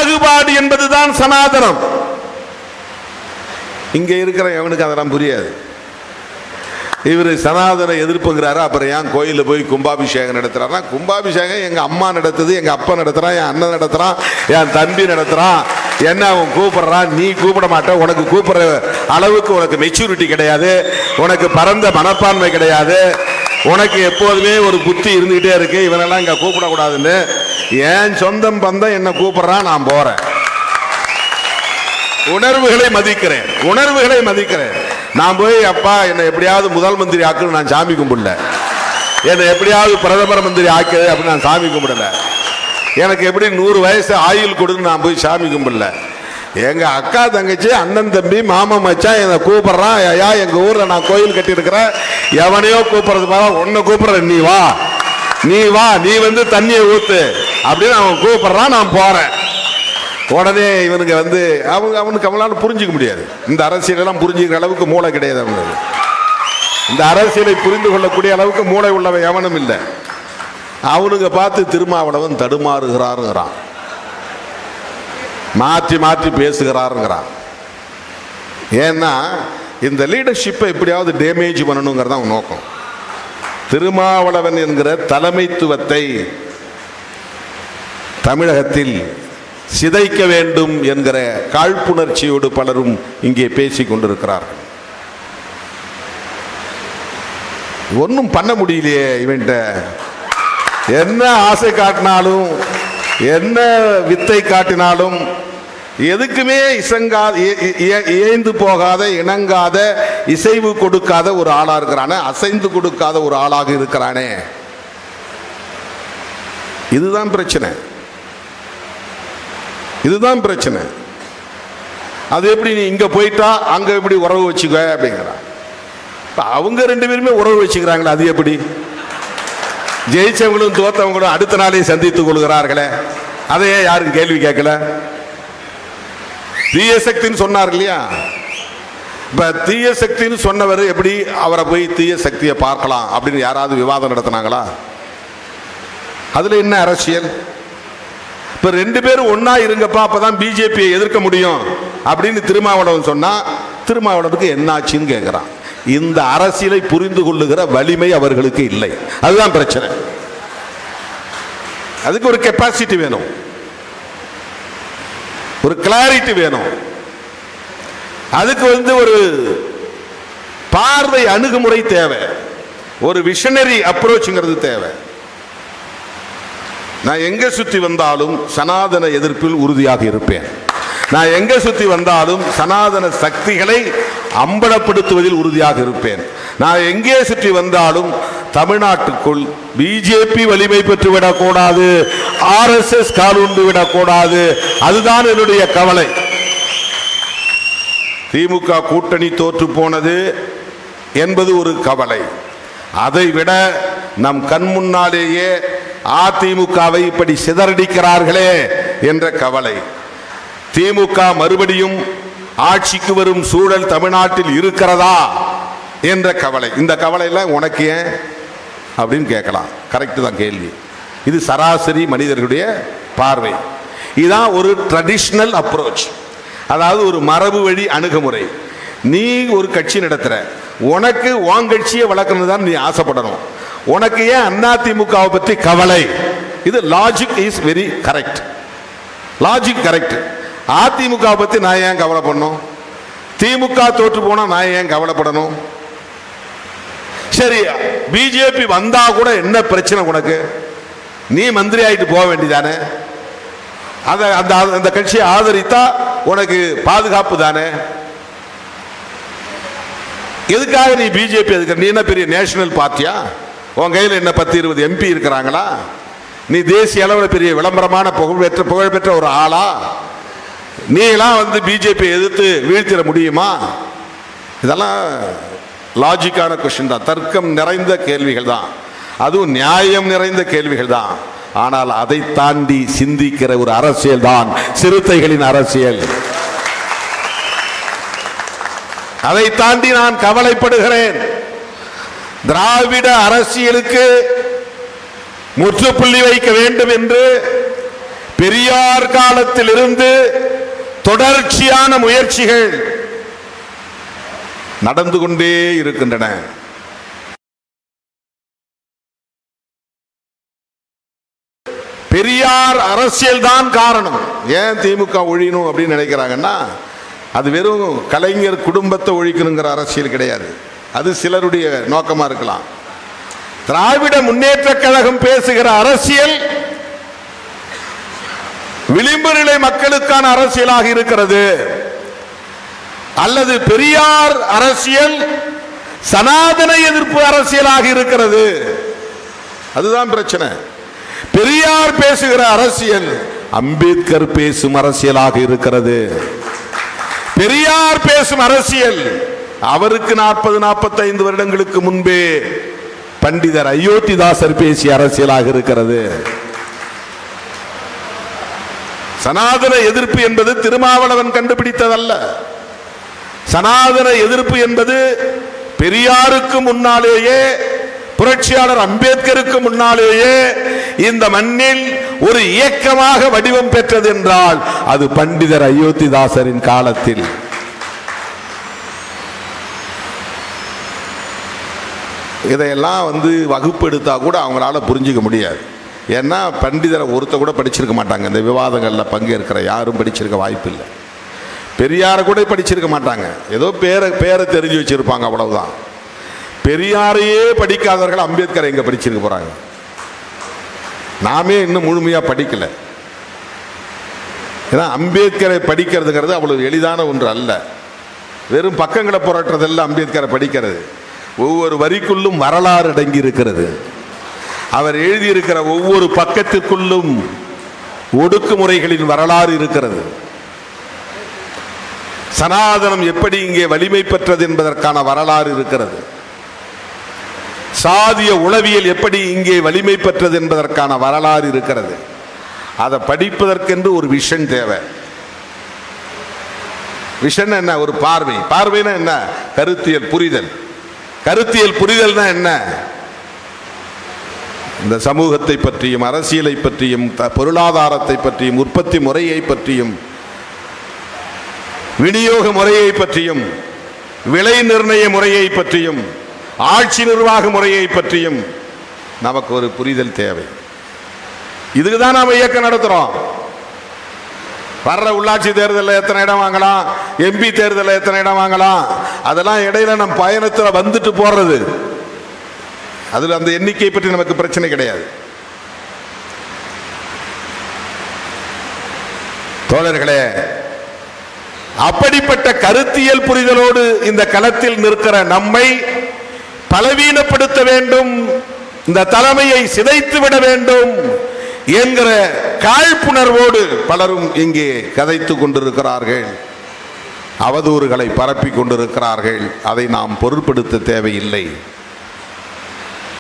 பாகுபாடு என்பதுதான் சனாதனம். இங்க இருக்கிற எவனுக்கு அதெல்லாம் புரியாது. இவர் சனாதன எதிர்ப்புங்கிறாரு, அப்புறம் ஏன் கோயிலில் போய் கும்பாபிஷேகம் நடத்துறாருன்னா, கும்பாபிஷேகம் எங்க அம்மா நடத்துது, எங்க அப்பா நடத்துறான், என் அண்ணன் நடத்துறான், என் தம்பி நடத்துறான். என்ன அவன் கூப்பிடுறான், நீ கூப்பிட மாட்ட. உனக்கு கூப்பிடுற அளவுக்கு உனக்கு மெச்சூரிட்டி கிடையாது, உனக்கு பரந்த மனப்பான்மை கிடையாது, உனக்கு எப்போதுமே ஒரு புத்தி இருந்துகிட்டே இருக்கு. இவனெல்லாம் இங்க கூப்பிடக்கூடாதுன்னு என் சொந்தம் பந்தம் என்ன கூப்பிடுறான், நான் போறேன். உணர்வுகளை மதிக்கிறேன், உணர்வுகளை மதிக்கிறேன். நான் போய் அப்பா என்னை எப்படியாவது முதல் மந்திரி ஆக்குன்னு நான் சாமி கும்பிடல, என்னை எப்படியாவது பிரதமர் மந்திரி ஆக்குது அப்படின்னு நான் சாமி கும்பிடல, எனக்கு எப்படி 100 வயசு ஆயுள் கொடுன்னு நான் போய் சாமி கும்பிடல. எங்க அக்கா தங்கச்சி அண்ணன் தம்பி மாமா மச்சான் என்னை கூப்பிடுறான், ஐயா எங்க ஊர்ல நான் கோயில் கட்டி இருக்கிறேன், எவனையோ கூப்பிடுறது மாதிரி உன்னை கூப்பிடுறேன், நீ வா நீ வா, நீ வந்து தண்ணியை ஊத்து அப்படின்னு அவன் கூப்பிடுறான், நான் போறேன். உடனே இவனுக்கு வந்து அவனுக்கு அவங்களால புரிஞ்சிக்க முடியாது. இந்த அரசியலெல்லாம் புரிஞ்சுக்கிற அளவுக்கு மூளை கிடையாது அவனுக்கு. இந்த அரசியலை புரிந்து கொள்ளக்கூடிய அளவுக்கு மூளை உள்ளவன் எவனும் இல்லை. அவனுங்க பார்த்து திருமாவளவன் தடுமாறுகிறாருங்கிறான், மாற்றி மாற்றி பேசுகிறாருங்கிறான். ஏன்னா இந்த லீடர்ஷிப்பை எப்படியாவது டேமேஜ் பண்ணணுங்கிறதான் அவன் நோக்கம். திருமாவளவன் என்கிற தலைமைத்துவத்தை தமிழகத்தில் சிதைக்க வேண்டும் என்கிற காழ்ப்புணர்ச்சியோடு பலரும் இங்கே பேசிக் கொண்டிருக்கிறார்கள். ஒன்றும் பண்ண முடியலையே இவன்ட்ட. என்ன ஆசை காட்டினாலும், என்ன வித்தை காட்டினாலும் எதுக்குமே ஏய்ந்து போகாத, இணங்காத, இசைவு கொடுக்காத ஒரு ஆளா இருக்கிறானே, அசைந்து கொடுக்காத ஒரு ஆளாக இருக்கிறானே. இதுதான் பிரச்சனை, இதுதான் பிரச்சனை. அது எப்படி நீ இங்க போயிட்டா அங்க எப்படி உறவு வச்சுக்க அப்படிங்கிறான். அவங்க 2 பேருமே உறவு வச்சுக்கிறாங்களே, அது எப்படி? ஜெயிச்சவங்களும் தோத்தவங்களும் அடுத்த நாளே சந்தித்துக் கொள்கிறார்களே, அதையே யாரும் கேள்வி கேட்கல? தீய சக்தின்னு சொன்னார் இல்லையா? இப்ப தீய சக்தின்னு சொன்னவர் எப்படி அவரை போய் தீய சக்தியை பார்க்கலாம் அப்படின்னு யாராவது விவாதம் நடத்தினாங்களா? அதுல என்ன அரசியல்? இப்ப 2 பேரும் ஒன்னா இருங்கப்பா, அப்பதான் பிஜேபியை எதிர்க்க முடியும் அப்படின்னு திருமாவளவன் சொன்னா, திருமாவளவனுக்கு என்ன ஆச்சுன்னு கேட்கிறான். இந்த அரசியலை புரிந்து கொள்ளுகிற வலிமை அவர்களுக்கு இல்லை. அதுதான் பிரச்சனை. அதுக்கு ஒரு கெப்பாசிட்டி வேணும், ஒரு கிளாரிட்டி வேணும், அதுக்கு ஒரு பார்வை அணுகுமுறை தேவை, ஒரு விஷனரி அப்ரோச்ங்கிறது தேவை. நான் எங்க சுத்தி வந்தாலும் சனாதன எதிர்ப்பில் உறுதியாக இருப்பேன். நான் எங்க சுத்தி வந்தாலும் சனாதன சக்திகளை அம்பலப்படுத்துவதில் உறுதியாக இருப்பேன். நான் எங்கே சுற்றி வந்தாலும் தமிழ்நாட்டுக்குள் பிஜேபி வலிமை பெற்றுவிடக் கூடாது, RSS காலுண்டு விடக்கூடாது. அதுதான் என்னுடைய கவலை. திமுக கூட்டணி தோற்று போனது என்பது ஒரு கவலை. அதை விட நம் கண் முன்னாலேயே அதிமுகவை இப்படி சிதறடிக்கிறார்களே என்ற கவலை. திமுக மறுபடியும் ஆட்சிக்கு வரும் சூழல் தமிழ்நாட்டில் இருக்கிறதா என்ற கவலை. இந்த கவலையில உனக்கு ஏன் அப்படின்னு கேட்கலாம். கரெக்ட் தான் கேள்வி. இது சராசரி மனிதர்களுடைய பார்வை. இதுதான் ஒரு ட்ரெடிஷனல் அப்ரோச், அதாவது ஒரு மரபு வழி அணுகுமுறை. நீ ஒரு கட்சி நடத்துற, உனக்கு உன் கட்சியை வளர்க்கணும் தான் நீ ஆசைப்படணும். உனக்கு ஏன் அதிமுகவை பற்றி கவலை? இது logic is very correct, logic correct. AIADMK பத்தி நான் ஏன் கவலைப்படணும்? திமுக தோற்று போனா நான் ஏன் கவலைப்படணும்? சரி, பிஜேபி வந்தா கூட என்ன பிரச்சனை உனக்கு? நீ மந்திரி ஆயிட்டு போக வேண்டியதானே? அந்த கட்சியை ஆதரித்தா உனக்கு பாதுகாப்பு தானே? எதுக்காக நீ பிஜேபி எதுக்கு? நீ என்ன பெரிய நேஷனல் பார்ட்டியா? உன் கையில் என்ன 10-20 MP இருக்கிறாங்களா? நீ தேசிய அளவில் பெரிய விளம்பரமான புகழ்பெற்ற ஒரு ஆளா? நீ எல்லாம் பிஜேபி எதிர்த்து வீழ்த்திட முடியுமா? இதெல்லாம் லாஜிக்கான கொஸ்டின் தான், தர்க்கம் நிறைந்த கேள்விகள் தான், அதுவும் நியாயம் நிறைந்த கேள்விகள் தான். ஆனால் அதை தாண்டி சிந்திக்கிற ஒரு அரசியல் தான் சிறுத்தைகளின் அரசியல். அதை தாண்டி நான் கவலைப்படுகிறேன். திராவிட அரசியலுக்கு முற்றுப்புள்ளி வைக்க வேண்டும் என்று பெரியார் காலத்தில் இருந்து தொடர்ச்சியான முயற்சிகள் நடந்து கொண்டே இருக்கின்றன. பெரியார் அரசியல் தான் காரணம். ஏன் திமுக ஒழியணும் அப்படின்னு நினைக்கிறாங்கன்னா, அது வெறும் கலைஞர் குடும்பத்தை ஒழிக்கணுங்கிற அரசியல் கிடையாது. அது சிலருடைய நோக்கமா இருக்கலாம். திராவிட முன்னேற்ற கழகம் பேசுகிற அரசியல் விளிம்பு நிலை மக்களுக்கான அரசியலாக இருக்கிறது. அல்லது பெரியார் அரசியல் சனாதன எதிர்ப்பு அரசியலாக இருக்கிறது. அதுதான் பிரச்சனை. பெரியார் பேசுகிற அரசியல் அம்பேத்கர் பேசும் அரசியலாக இருக்கிறது. பெரியார் பேசும் அரசியல் அவருக்கு 40-45 வருடங்களுக்கு முன்பே பண்டிதர் அயோத்திதாசர் பேசிய அரசியலாக இருக்கிறது. சனாதன எதிர்ப்பு என்பது திருமாவளவன் கண்டுபிடித்ததல்ல. சனாதன எதிர்ப்பு என்பது பெரியாருக்கு முன்னாலேயே, புரட்சியாளர் அம்பேத்கருக்கு முன்னாலேயே இந்த மண்ணில் ஒரு இயக்கமாக வடிவம் பெற்றது என்றால் அது பண்டிதர் அயோத்திதாசரின் காலத்தில். இதையெல்லாம் வகுப்பு எடுத்தா கூட அவங்களால புரிஞ்சுக்க முடியாது. ஏன்னா பண்டிதரை ஒருத்த கூட படிச்சிருக்க மாட்டாங்க. இந்த விவாதங்களில் பங்கேற்கிற யாரும் படிச்சிருக்க வாய்ப்பு இல்லை. பெரியாரை கூட படிச்சிருக்க மாட்டாங்க. ஏதோ பேரை தெரிஞ்சு வச்சிருப்பாங்க, அவ்வளவுதான். பெரியாரையே படிக்காதவர்கள் அம்பேத்கரை எங்க படிச்சிருக்க போறாங்க? நாமே இன்னும் முழுமையா படிக்கல. ஏன்னா அம்பேத்கரை படிக்கிறதுங்கிறது அவ்வளவு எளிதான ஒன்று அல்ல. வெறும் பக்கங்களை புரட்டுறதல்ல அம்பேத்கரை படிக்கிறது. ஒவ்வொரு வரிக்குள்ளும் வரலாறு அடங்கி இருக்கிறது. அவர் எழுதியிருக்கிற ஒவ்வொரு பக்கத்திற்குள்ளும் ஒடுக்குமுறைகளின் வரலாறு இருக்கிறது. சனாதனம் எப்படி இங்கே வலிமை பெற்றது என்பதற்கான வரலாறு இருக்கிறது. சாதிய உளவியல் எப்படி இங்கே வலிமை பெற்றது என்பதற்கான வரலாறு இருக்கிறது. அதை படிப்பதற்கென்று ஒரு விஷன் தேவை. விஷன் என்ன? ஒரு பார்வை. பார்வைனா என்ன? கருத்தியல் புரிதல். கருத்தியல் புரிதல்னா என்ன? இந்த சமூகத்தை பற்றியும், அரசியலை பற்றியும், பொருளாதாரத்தை பற்றியும், உற்பத்தி முறையை பற்றியும், விநியோக முறையை பற்றியும், விலை நிர்ணய முறையை பற்றியும், ஆட்சி நிர்வாக முறையை பற்றியும் நமக்கு ஒரு புரிதல் தேவை. இதுக்கு தான் நாம இயக்கம் நடத்துறோம். வர்ற உள்ளாட்சி தேர்தலில் எத்தனை இடம் வாங்கலாம், எம்பி தேர்தலில் எத்தனை இடம் வாங்கலாம், அதெல்லாம் இடையில நம் பயணத்தில் வந்துட்டு போறது. அதுல அந்த எண்ணிக்கை பற்றி நமக்கு பிரச்சனை கிடையாது. தோழர்களே, அப்படிப்பட்ட கருத்தியல் புரிதலோடு இந்த களத்தில் நிற்கிற நம்மை பலவீனப்படுத்த வேண்டும், இந்த தலைமையை சிதைத்து விட வேண்டும் என்கிற காழ்ப்புணர்வோடு பலரும் இங்கே கதைத்துக் கொண்டிருக்கிறார்கள், அவதூறுகளை பரப்பிக் கொண்டிருக்கிறார்கள். அதை நாம் பொருட்படுத்த தேவையில்லை.